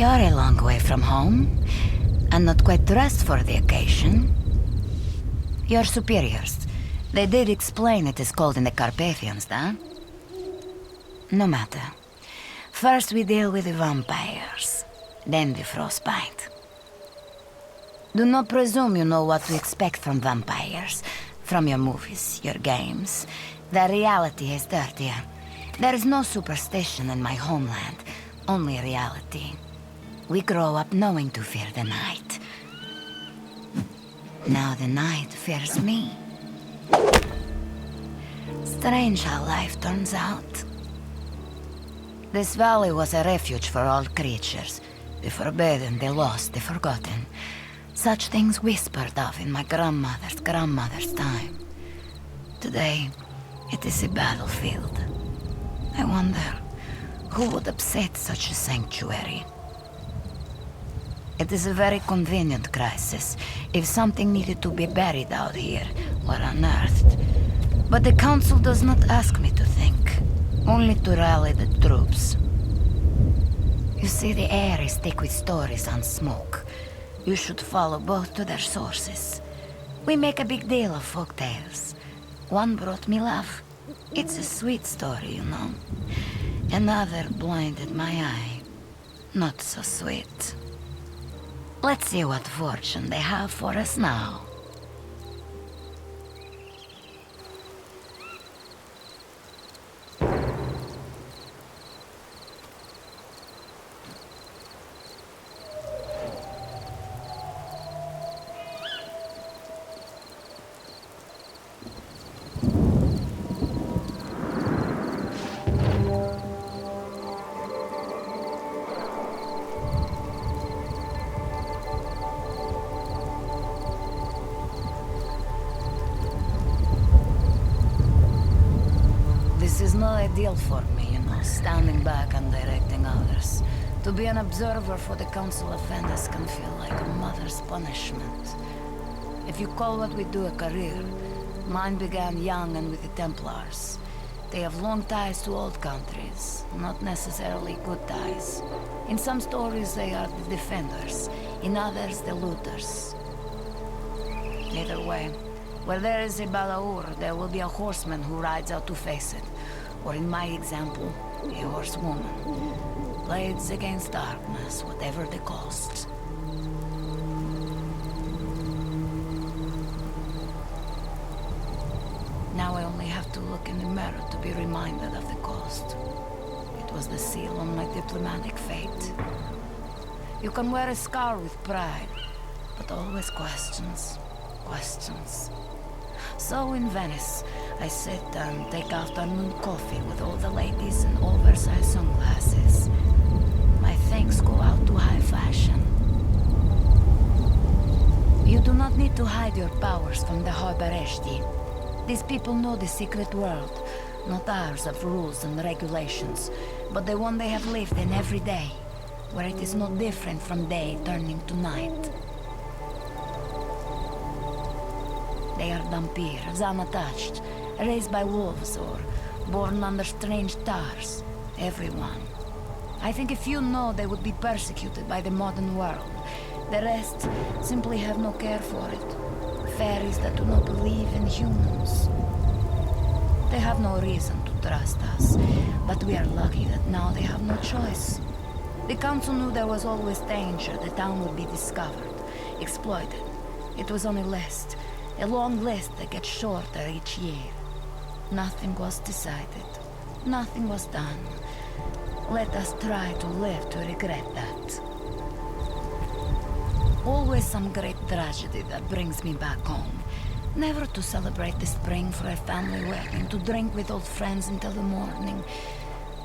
You're a long way from home, and not quite dressed for the occasion. Your superiors, they did explain it is cold in the Carpathians, huh? No matter. First we deal with the vampires, then the frostbite. Do not presume you know what to expect from vampires, from your movies, your games. The reality is dirtier. There is no superstition in my homeland, only reality. We grow up knowing to fear the night. Now the night fears me. Strange how life turns out. This valley was a refuge for all creatures. The forbidden, the lost, the forgotten. Such things whispered of in my grandmother's time. Today, it is a battlefield. I wonder, who would upset such a sanctuary? It is a very convenient crisis, if something needed to be buried out here, or unearthed. But the Council does not ask me to think, only to rally the troops. You see, the air is thick with stories and smoke. You should follow both to their sources. We make a big deal of folk tales. One brought me love. It's a sweet story, you know. Another blinded my eye. Not so sweet. Let's see what fortune they have for us now. This is not ideal for me, you know, standing back and directing others. To be an observer for the Council of Venice can feel like a mother's punishment. If you call what we do a career, mine began young and with the Templars. They have long ties to old countries, not necessarily good ties. In some stories they are the defenders, in others the looters. Either way, where there is a Balaur, there will be a horseman who rides out to face it. Or in my example, a horsewoman. Blades against darkness, whatever the cost. Now I only have to look in the mirror to be reminded of the cost. It was the seal on my diplomatic fate. You can wear a scar with pride, but always questions. Questions. So in Venice, I sit and take afternoon coffee with all the ladies in oversized sunglasses. My thanks go out to high fashion. You do not need to hide your powers from the Harbareshti. These people know the secret world, not ours of rules and regulations, but the one they have lived in every day, where it is no different from day turning to night. They are Dampirs, unattached, raised by wolves or born under strange stars. Everyone. I think if you know they would be persecuted by the modern world. The rest simply have no care for it. Fairies that do not believe in humans. They have no reason to trust us, but we are lucky that now they have no choice. The Council knew there was always danger the town would be discovered, exploited. It was on a list. A long list that gets shorter each year. Nothing was decided. Nothing was done. Let us try to live to regret that. Always some great tragedy that brings me back home. Never to celebrate the spring for a family wedding, to drink with old friends until the morning.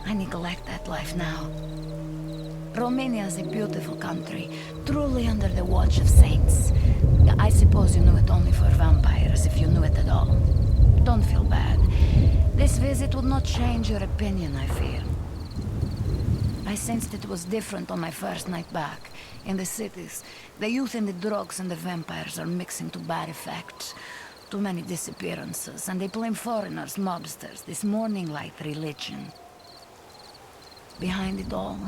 I neglect that life now. Romania is a beautiful country, truly under the watch of saints. I suppose you knew it only for vampires, if you knew it at all. Don't feel bad. This visit would not change your opinion, I fear. I sensed it was different on my first night back. In the cities, the youth and the drugs and the vampires are mixing to bad effects. Too many disappearances, and they blame foreigners, mobsters, this morning light religion. behind it all,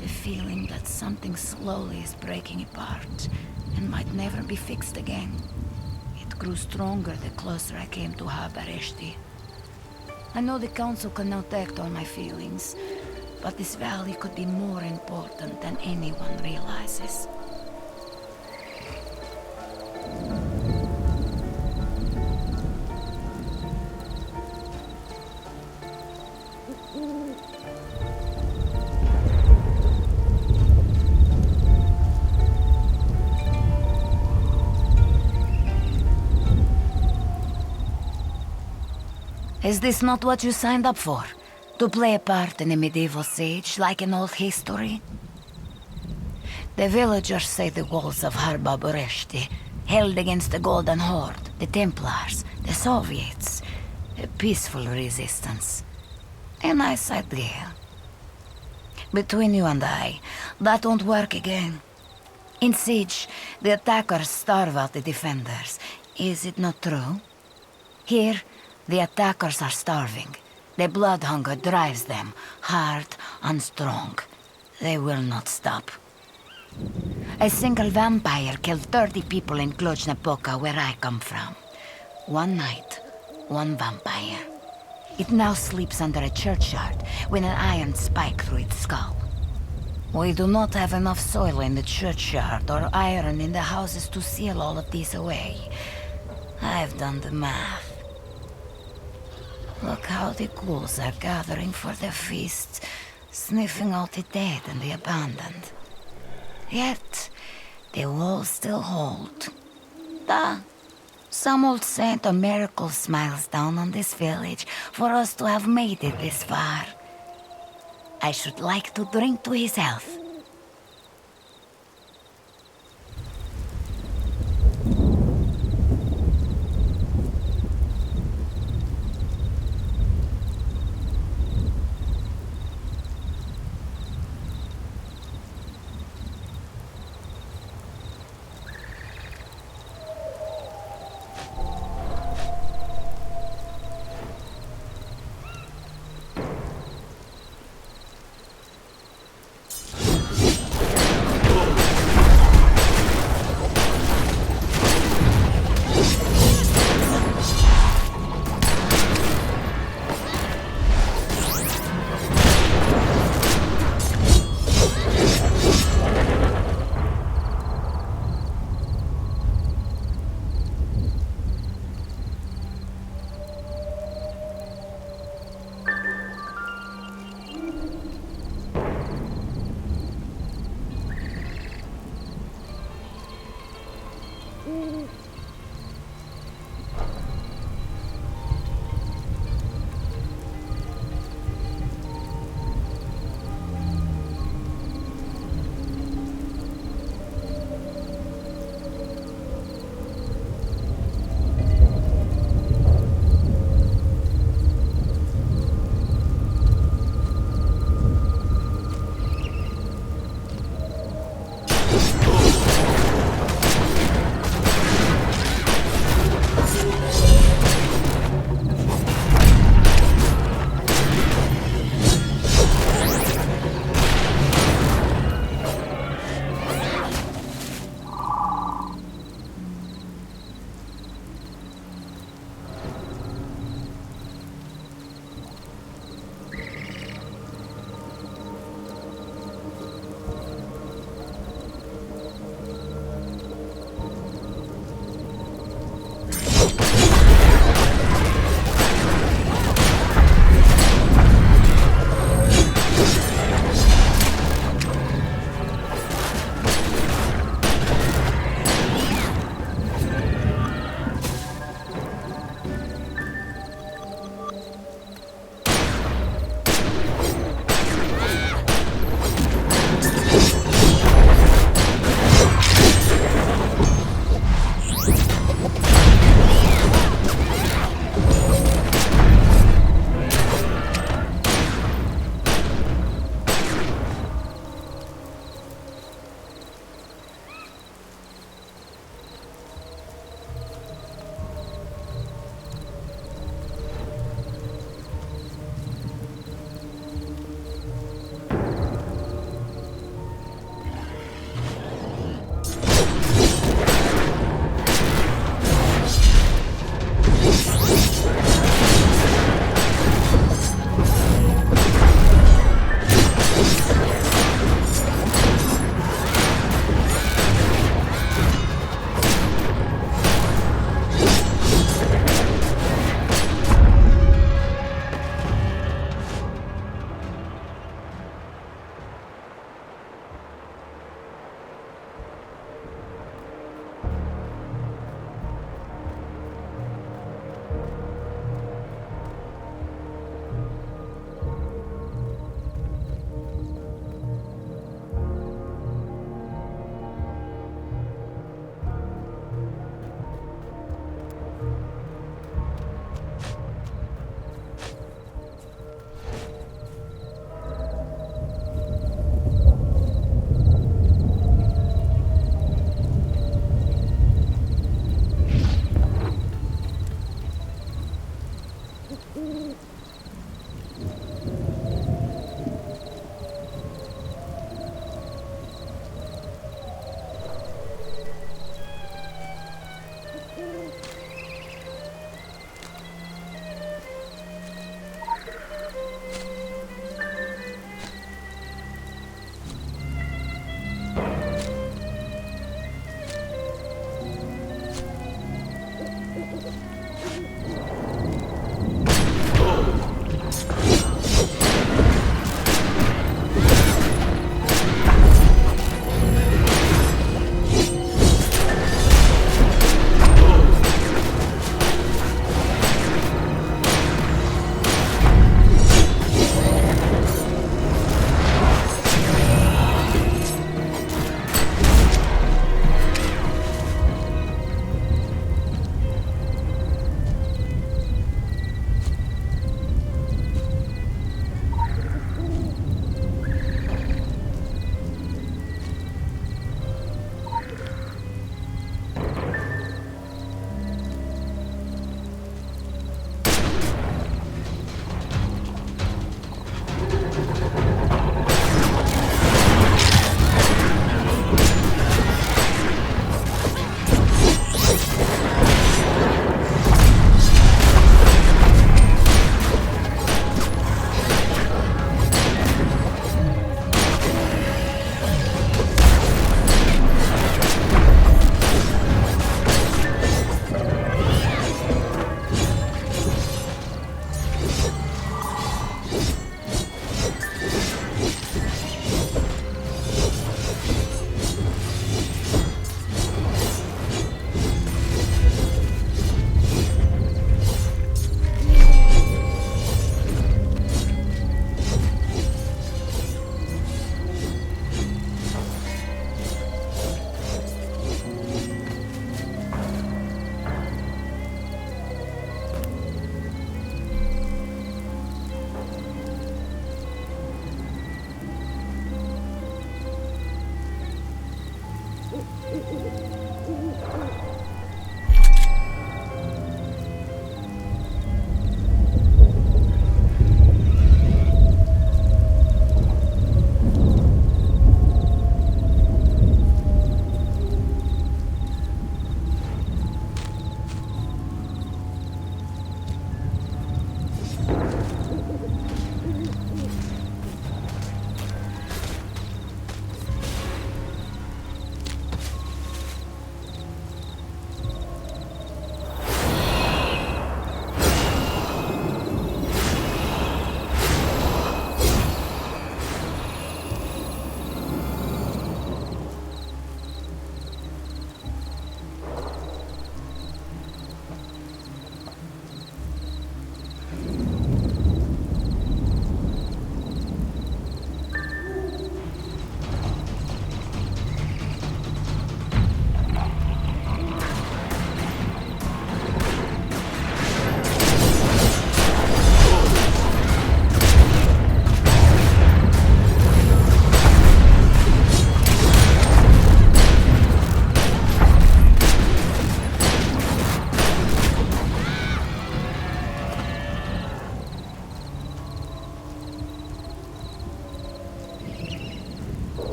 the feeling that something slowly is breaking apart and might never be fixed again. It grew stronger the closer I came to Habareshti. I know the Council cannot act on my feelings, but this valley could be more important than anyone realizes. Is this not what you signed up for? To play a part in a medieval siege, like in old history? The villagers say the walls of Harbabureshti, held against the Golden Horde, the Templars, the Soviets. A peaceful resistance. A nice idea. Between you and I, that won't work again. In siege, the attackers starve out the defenders. Is it not true? Here, the attackers are starving. The blood hunger drives them, hard and strong. They will not stop. A single vampire killed 30 people in Cluj-Napoca, where I come from. One night, one vampire. It now sleeps under a churchyard with an iron spike through its skull. We do not have enough soil in the churchyard or iron in the houses to seal all of these away. I've done the math. Look how the ghouls are gathering for the feast, sniffing out the dead and the abandoned. Yet, the walls still hold. Some old saint of miracles smiles down on this village for us to have made it this far. I should like to drink to his health.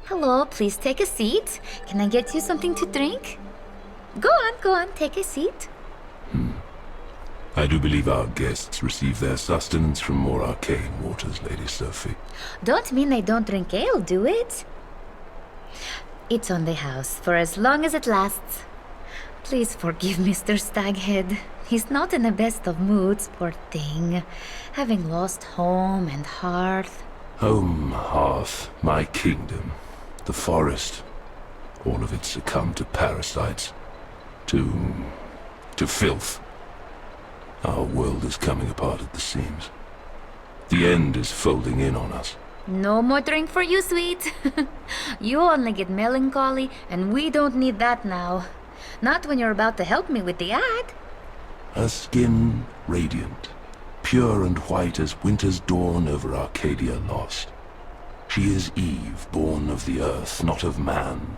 Hello, please take a seat. Can I get you something to drink? Go on, take a seat. I do believe our guests receive their sustenance from more arcane waters, Lady Sophie. Don't mean they don't drink ale, do it? It's on the house for as long as it lasts. Please forgive Mr. Staghead. He's not in the best of moods, poor thing. Having lost home and hearth. Home, hearth, my kingdom, the forest, all of it succumbed to parasites, to filth. Our world is coming apart at the seams. The end is folding in on us. No more drink for you, sweet. You only get melancholy, and we don't need that now. Not when you're about to help me with the ad. Her skin radiant, pure and white as winter's dawn over Arcadia lost. She is Eve, born of the earth, not of man.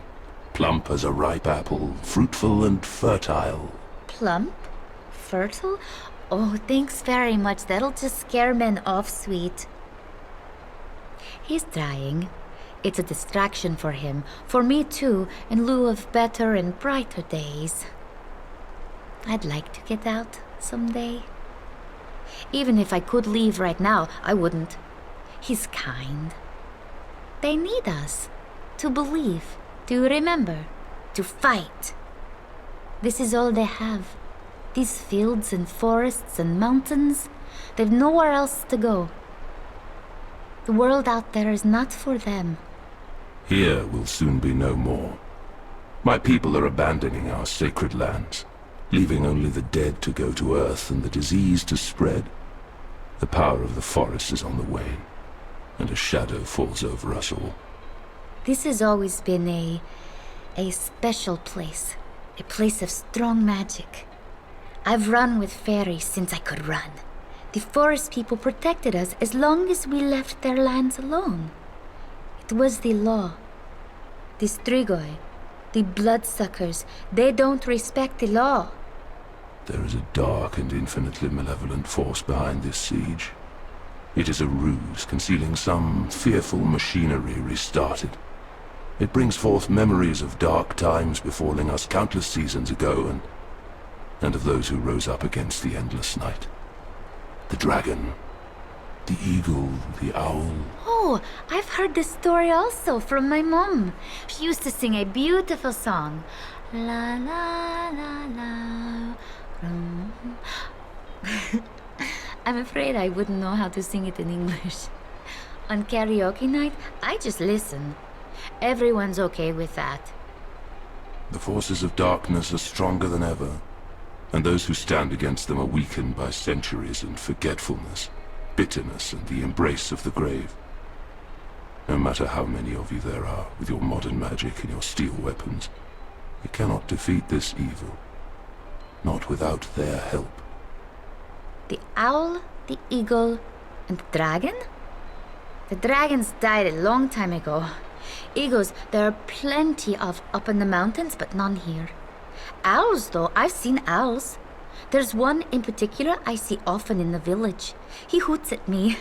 Plump as a ripe apple, fruitful and fertile. Plump? Fertile? Oh, thanks very much. That'll just scare men off, sweet. He's trying. It's a distraction for him, for me too, in lieu of better and brighter days. I'd like to get out someday. Even if I could leave right now, I wouldn't. He's kind. They need us. To believe, to remember, to fight. This is all they have. These fields and forests and mountains, they've nowhere else to go. The world out there is not for them. Here will soon be no more. My people are abandoning our sacred lands, leaving only the dead to go to earth and the disease to spread. The power of the forest is on the wane, and a shadow falls over us all. This has always been a special place. A place of strong magic. I've run with fairies since I could run. The forest people protected us as long as we left their lands alone. It was the law. The Strigoi, the bloodsuckers, they don't respect the law. There is a dark and infinitely malevolent force behind this siege. It is a ruse concealing some fearful machinery restarted. It brings forth memories of dark times befalling us countless seasons ago, and of those who rose up against the endless night. The dragon, the eagle, the owl. Oh, I've heard this story also from my mom. She used to sing a beautiful song. La la la la. I'm afraid I wouldn't know how to sing it in English. On karaoke night, I just listen. Everyone's okay with that. The forces of darkness are stronger than ever, and those who stand against them are weakened by centuries and forgetfulness, bitterness and the embrace of the grave. No matter how many of you there are, with your modern magic and your steel weapons, you cannot defeat this evil. Not without their help. The owl, the eagle, and the dragon? The dragons died a long time ago. Eagles, there are plenty of up in the mountains, but none here. Owls, though, I've seen owls. There's one in particular I see often in the village. He hoots at me.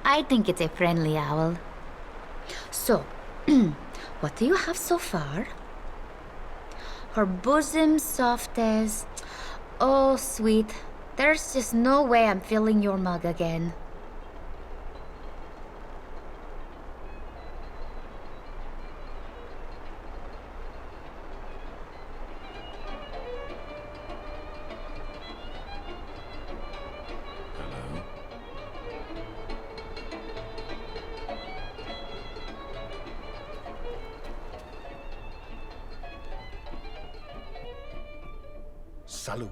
I think it's a friendly owl. So, what do you have so far? Her bosom soft as... Oh, sweet. There's just no way I'm filling your mug again. Salud.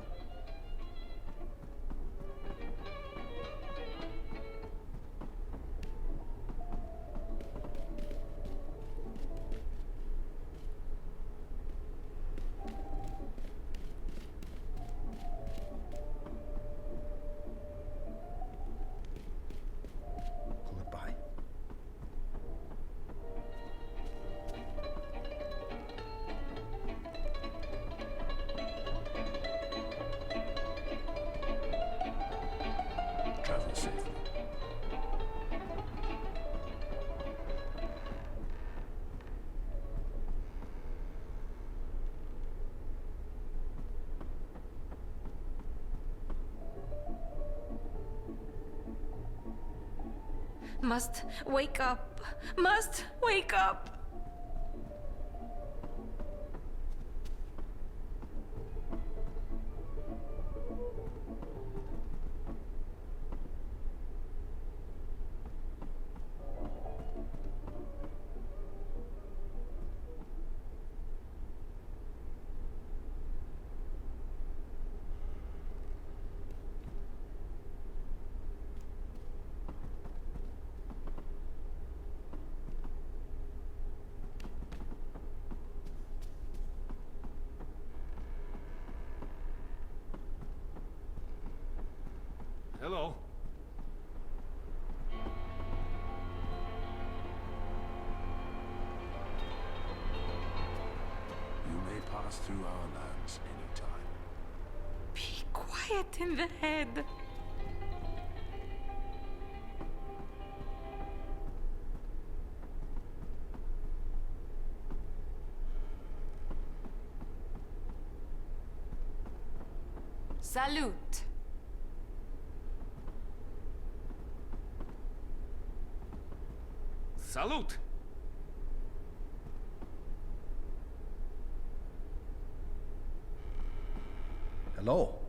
Must wake up. Must wake up. Hello. You may pass through our lands anytime. Be quiet in the head. Salute. Salute! Hello.